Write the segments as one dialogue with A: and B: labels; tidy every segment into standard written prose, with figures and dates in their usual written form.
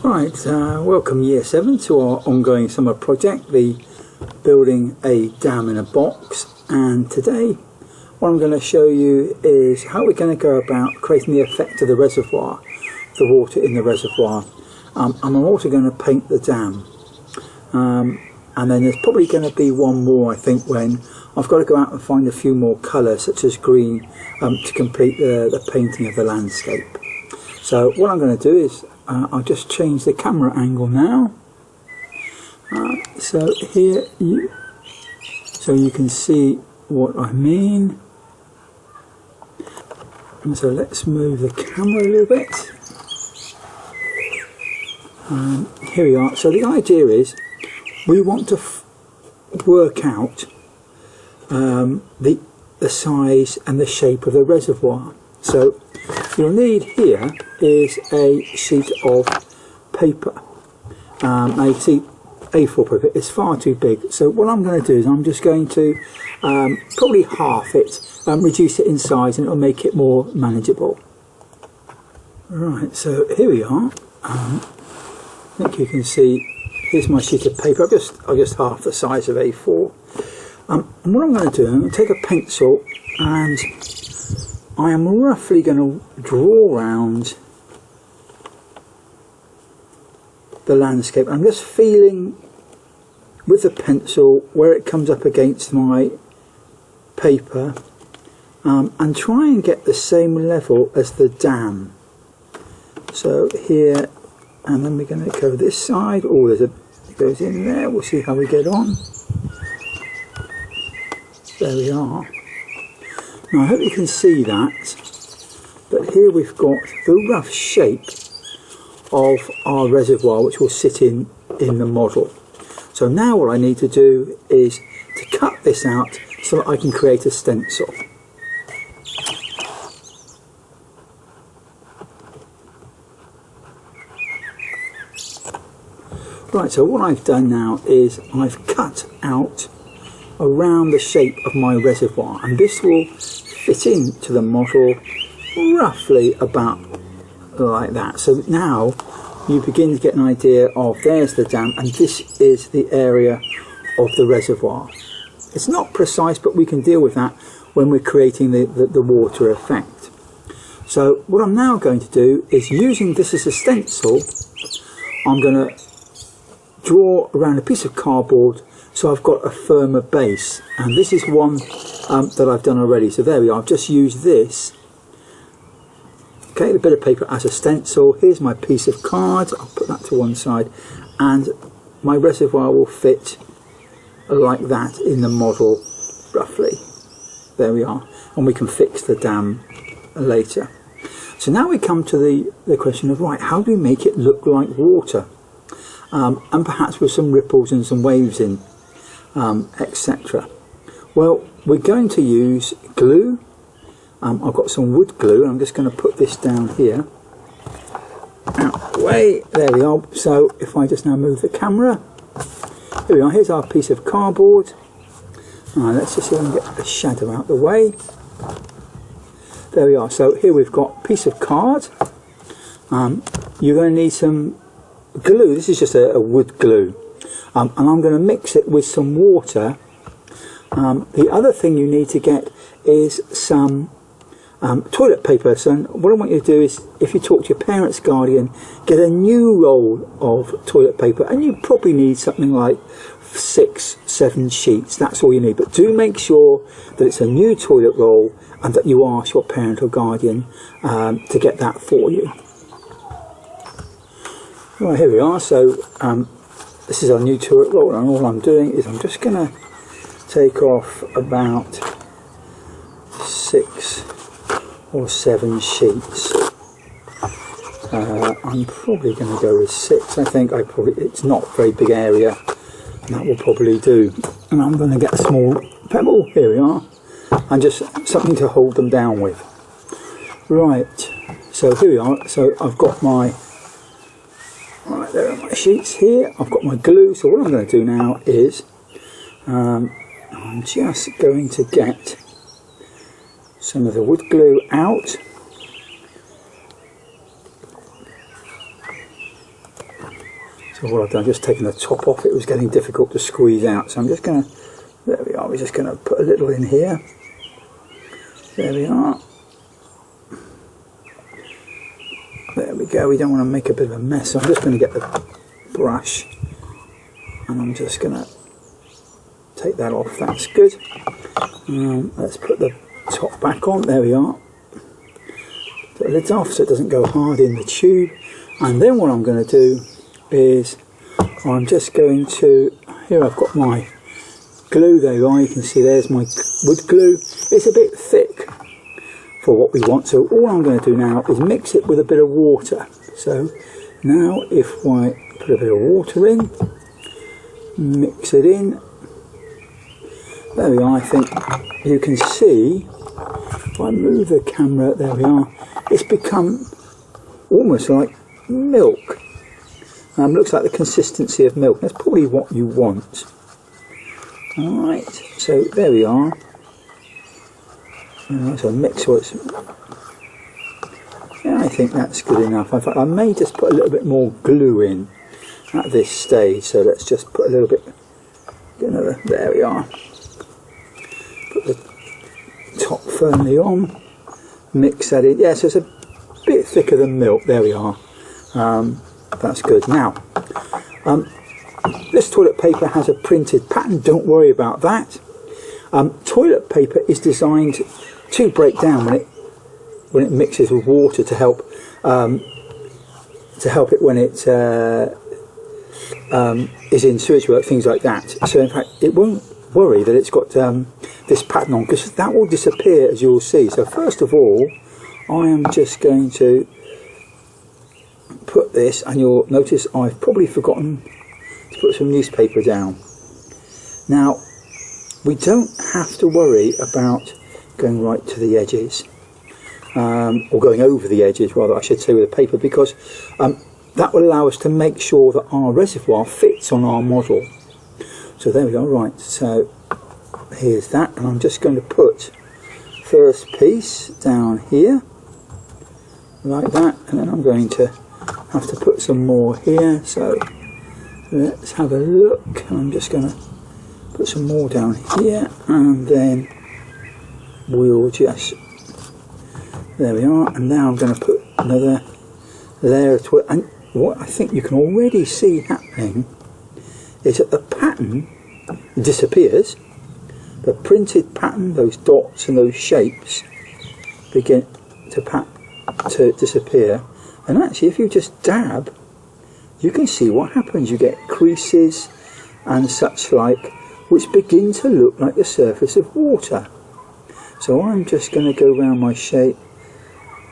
A: Right, welcome Year 7 to our ongoing summer project, the building a dam in a box. And today what I'm going to show you is how we're going to go about creating the effect of the reservoir, the water in the reservoir. And I'm also going to paint the dam. And then there's probably going to be one more, I think, when I've got to go out and find a few more colours such as green to complete the painting of the landscape. So what I'm going to do is I'll just change the camera angle now. So here you can see what I mean. And so let's move the camera a little bit. Here we are. So the idea is we want to work out the size and the shape of the reservoir. So you'll need here is a sheet of paper. Now you see A4 paper, it's far too big. So what I'm going to do is I'm just going to probably half it, reduce it in size, and it'll make it more manageable. Right, so here we are. I think you can see, here's my sheet of paper. I've just half the size of A4. And what I'm going to do, I'm going to take a pencil and I am roughly going to draw around the landscape. I'm just feeling with the pencil where it comes up against my paper and try and get the same level as the dam. So here, and then we're going to go this side. Oh, it goes in there. We'll see how we get on. There we are. Now I hope you can see that, but here we've got the rough shape of our reservoir which will sit in the model. So now what I need to do is to cut this out so that I can create a stencil. Right, so what I've done now is I've cut out around the shape of my reservoir, and this will fit into the model roughly about like that. So now you begin to get an idea of, there's the dam and this is the area of the reservoir. It's not precise, but we can deal with that when we're creating the water effect. So what I'm now going to do is, using this as a stencil, I'm going to draw around a piece of cardboard so I've got a firmer base, and this is one that I've done already. So there we are, I've just used this, okay, the bit of paper as a stencil. Here's my piece of card, I'll put that to one side, and my reservoir will fit like that in the model roughly. There we are, and we can fix the dam later. So now we come to the question of, right, how do we make it look like water? And perhaps with some ripples and some waves in, etc. Well, we're going to use glue. I've got some wood glue, and I'm just going to put this down here. Out the way, there we are. So if I just now move the camera, here we are, here's our piece of cardboard. Let's just see if I can get the shadow out the way. There we are, so here we've got a piece of card. You're going to need some glue. This is just a wood glue, and I'm going to mix it with some water. The other thing you need to get is some toilet paper. So what I want you to do is, if you talk to your parents' guardian, get a new roll of toilet paper, and you probably need something like 6-7 sheets. That's all you need, but do make sure that it's a new toilet roll and that you ask your parent or guardian to get that for you. Right, here we are. So this is our new toilet roll, and all I'm doing is I'm just going to take off about 6 or 7 sheets. I'm probably going to go with 6. I think it's not a very big area, and that will probably do. And I'm going to get a small pebble. Here we are, and just something to hold them down with. Right, so here we are. So I've got my, right, there are my sheets here. I've got my glue. So what I'm going to do now is I'm just going to get some of the wood glue out. So what I've done, just taken the top off, it was getting difficult to squeeze out. So I'm just going to, there we are, we're just going to put a little in here. There we are. There we go, we don't want to make a bit of a mess, so I'm just going to get the brush and I'm just going to take that off, that's good. Let's put the top back on, there we are. Put the lids off so it doesn't go hard in the tube. And then what I'm going to do is I'm just going to, here I've got my glue, there you are, you can see there's my wood glue. It's a bit thick for what we want, so all I'm going to do now is mix it with a bit of water. So now if I put a bit of water in, mix it in, there we are. I think you can see, if I move the camera, there we are, it's become almost like milk. Looks like the consistency of milk. That's probably what you want. Alright, so there we are. So mix what's, yeah, I think that's good enough. In fact, I may just put a little bit more glue in at this stage. So let's just put a little bit, there we are. Put the top firmly on, mix that in. Yeah, so it's a bit thicker than milk. There we are. That's good. Now, this toilet paper has a printed pattern. Don't worry about that. Toilet paper is designed to break down when it mixes with water to help it when it is in sewage work, things like that. So in fact, it won't worry that it's got this pattern on, because that will disappear, as you'll see. So first of all, I am just going to put this, and you'll notice I've probably forgotten to put some newspaper down. Now, we don't have to worry about going right to the edges, or going over the edges rather, I should say, with the paper, because that will allow us to make sure that our reservoir fits on our model. So there we go. Right, so here's that, and I'm just going to put first piece down here like that, and then I'm going to have to put some more here. So let's have a look. I'm just going to put some more down here, and then we'll just, there we are. And now I'm going to put another layer to it. And what I think you can already see happening is that the pattern disappears. The printed pattern, those dots and those shapes, begin to disappear. And actually, if you just dab, you can see what happens. You get creases and such like, which begin to look like the surface of water. So I'm just going to go around my shape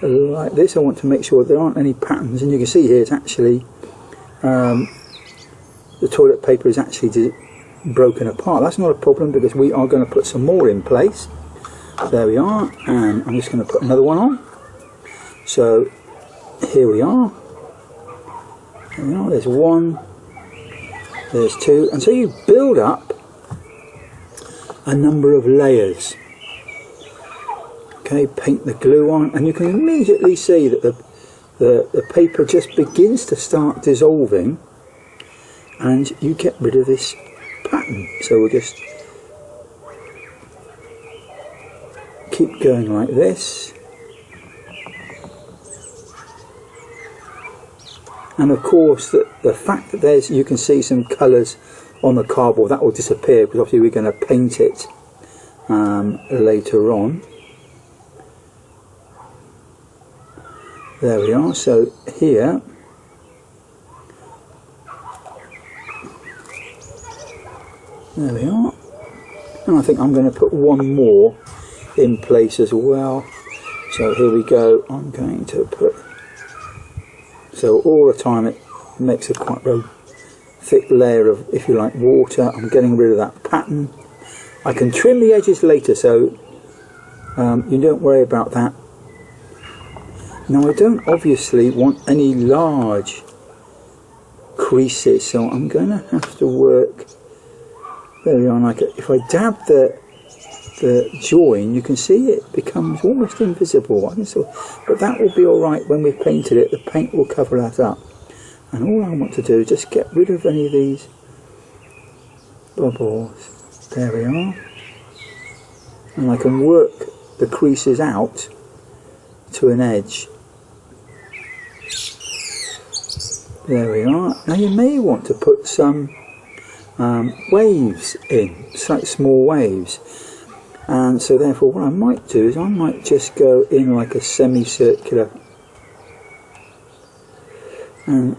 A: like this. I want to make sure there aren't any patterns, and you can see here it's actually the toilet paper is actually broken apart. That's not a problem, because we are going to put some more in place. There we are, and I'm just going to put another one on. So here we are. There we are. There's one, there's two, and so you build up a number of layers. Okay, paint the glue on, and you can immediately see that the paper just begins to start dissolving, and you get rid of this pattern. So we'll just keep going like this. And of course, the fact that there's, you can see some colours on the cardboard, that will disappear, because obviously we're going to paint it later on. There we are. So here, there we are. And I think I'm going to put one more in place as well. So here we go. I'm going to put, so all the time it makes a quite thick layer of, if you like, water. I'm getting rid of that pattern. I can trim the edges later, so you don't worry about that. Now, I don't obviously want any large creases, so I'm going to have to work, there we are, like if I dab the join, you can see it becomes almost invisible. But that will be alright when we've painted it. The paint will cover that up. And all I want to do is just get rid of any of these bubbles. There we are. And I can work the creases out to an edge. There we are. Now you may want to put some waves in, like small waves. And so therefore what I might do is I might just go in like a semicircular. And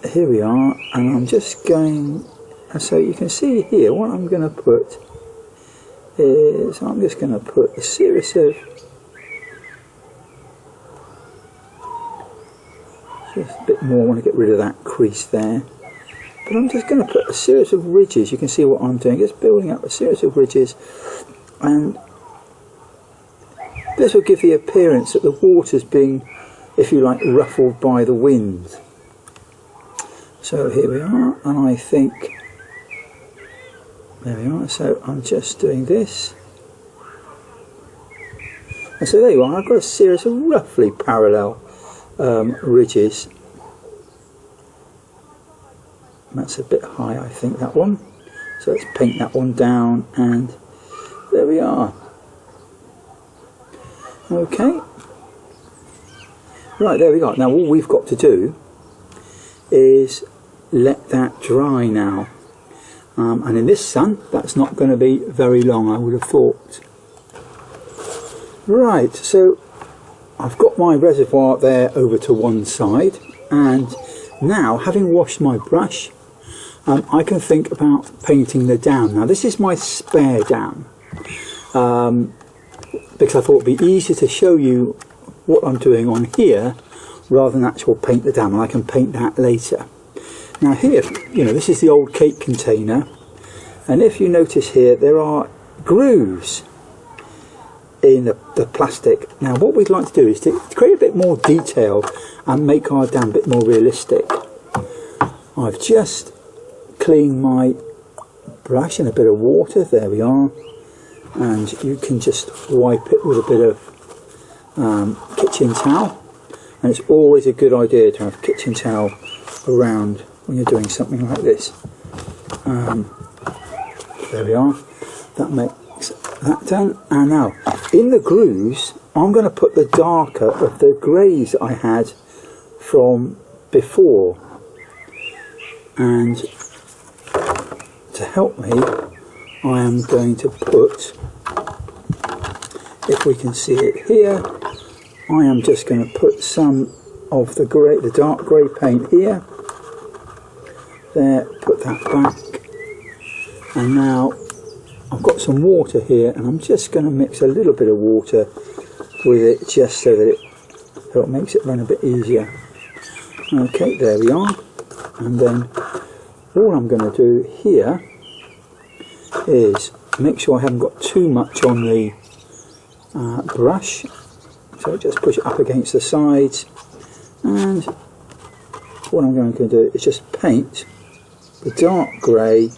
A: here we are, and I'm just going, so you can see here what I'm going to put is, I'm just going to put a series of, just a bit more, I want to get rid of that crease there, but I'm just going to put a series of ridges. You can see what I'm doing, just building up a series of ridges, and this will give the appearance that the water's being, if you like, ruffled by the wind. So here we are, and I think, there we are, so I'm just doing this. And so there you are, I've got a series of roughly parallel ridges. That's a bit high, I think, that one. So let's paint that one down, and there we are. Okay. Right, there we go. Now all we've got to do is let that dry now. And in this sun, that's not going to be very long, I would have thought. Right, so I've got my reservoir there over to one side, and now, having washed my brush, I can think about painting the dam. Now this is my spare dam, because I thought it would be easier to show you what I'm doing on here rather than actual paint the dam, and I can paint that later. Now here, you know, this is the old cake container, and if you notice here there are grooves in the plastic. Now what we'd like to do is to create a bit more detail and make our dam a bit more realistic. I've just cleaned my brush in a bit of water, there we are, and you can just wipe it with a bit of kitchen towel, and it's always a good idea to have kitchen towel around when you're doing something like this. There we are, that makes that done. And now in the grooves I'm going to put the darker of the greys I had from before, and to help me I am going to put, if we can see it here, I am just going to put some of the grey, the dark grey paint here. There, put that back, and now I've got some water here, and I'm just going to mix a little bit of water with it just so that it makes it run a bit easier. Okay, there we are, and then all I'm going to do here is make sure I haven't got too much on the brush, so just push it up against the sides, and what I'm going to do is just paint the dark grey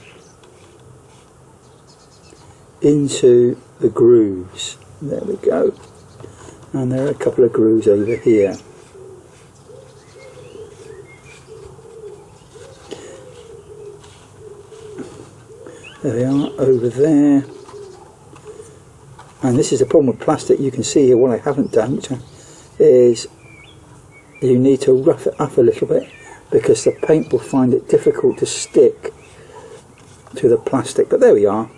A: into the grooves. There we go, and there are a couple of grooves over here. There they are over there, and this is the problem with plastic. You can see here what I haven't done, which is you need to rough it up a little bit, because the paint will find it difficult to stick to the plastic. But there we are,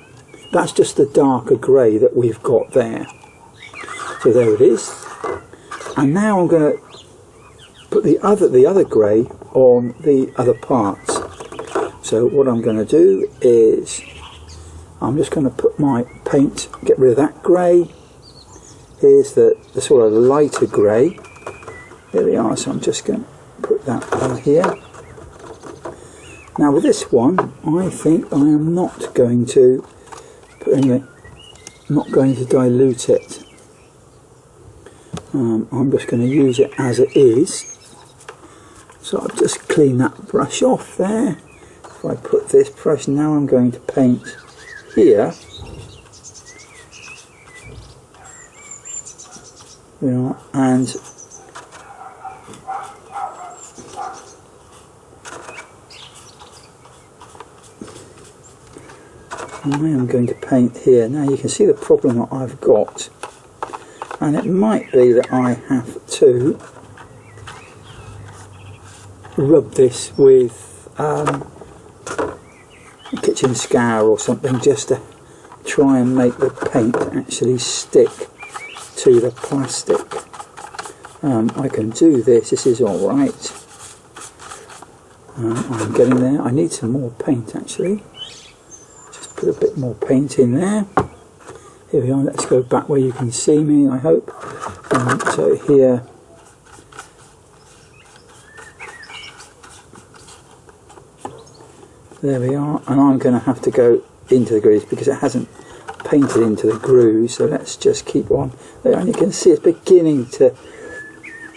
A: that's just the darker grey that we've got there. So there it is, and now I'm going to put the other grey on the other parts. So what I'm going to do is I'm just going to put my paint, get rid of that grey. Here's the sort of lighter grey. There we are, so I'm just going to put that on here. Now with this one, I think I am not going to put anything, not going to dilute it. I'm just going to use it as it is. So I've just cleaned that brush off there. If I put this brush, now I'm going to paint here. And I am going to paint here. Now you can see the problem that I've got, and it might be that I have to rub this with kitchen scour or something, just to try and make the paint actually stick to the plastic. I can do this, this is alright. I'm getting there. I need some more paint actually. Just put a bit more paint in there. Here we are, let's go back where you can see me, I hope. So here, there we are, and I'm going to have to go into the grooves because it hasn't painted into the grooves, so let's just keep on there, and you can see it's beginning to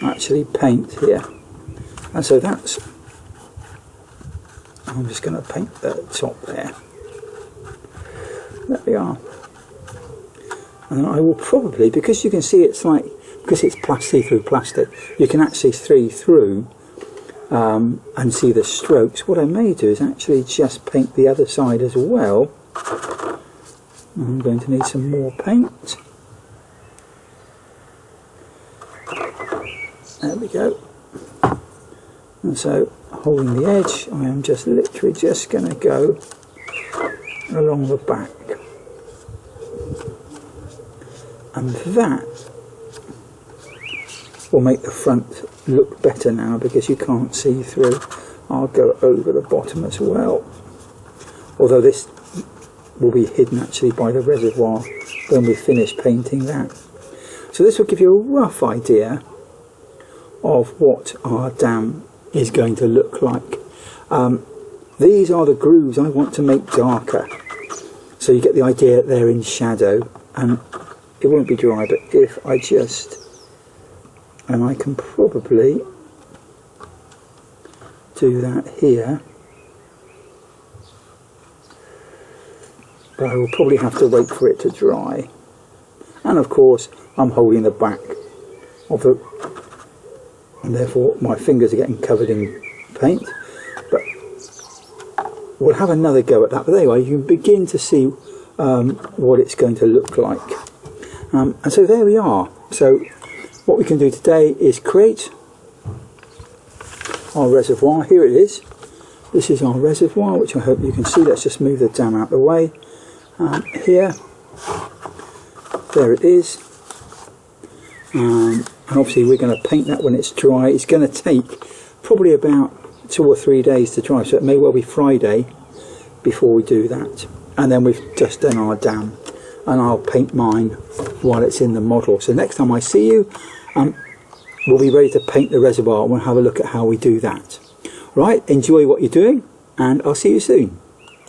A: actually paint here, and so that's, I'm just going to paint the top there. There we are, and I will probably, because you can see it's like, because it's see-through plastic, you can actually see through and see the strokes. What I may do is actually just paint the other side as well. I'm going to need some more paint. There we go. And so, holding the edge, I am just literally just going to go along the back. And that will make the front look better now because you can't see through. I'll go over the bottom as well. Although this will be hidden actually by the reservoir when we finish painting that. So this will give you a rough idea of what our dam is going to look like. These are the grooves I want to make darker, so you get the idea that they're in shadow, and it won't be dry, but if I just, and I can probably do that here, but I will probably have to wait for it to dry. And of course I'm holding the back of the, and therefore my fingers are getting covered in paint, but we'll have another go at that. But anyway, you can begin to see what it's going to look like, and so there we are. So what we can do today is create our reservoir. Here it is. This is our reservoir, which I hope you can see. Let's just move the dam out of the way. Here, there it is, and obviously we're going to paint that when it's dry. It's going to take probably about 2 or 3 days to dry, so it may well be Friday before we do that. And then we've just done our dam, and I'll paint mine while it's in the model. So next time I see you, we'll be ready to paint the reservoir, and we'll have a look at how we do that. Right, enjoy what you're doing, and I'll see you soon.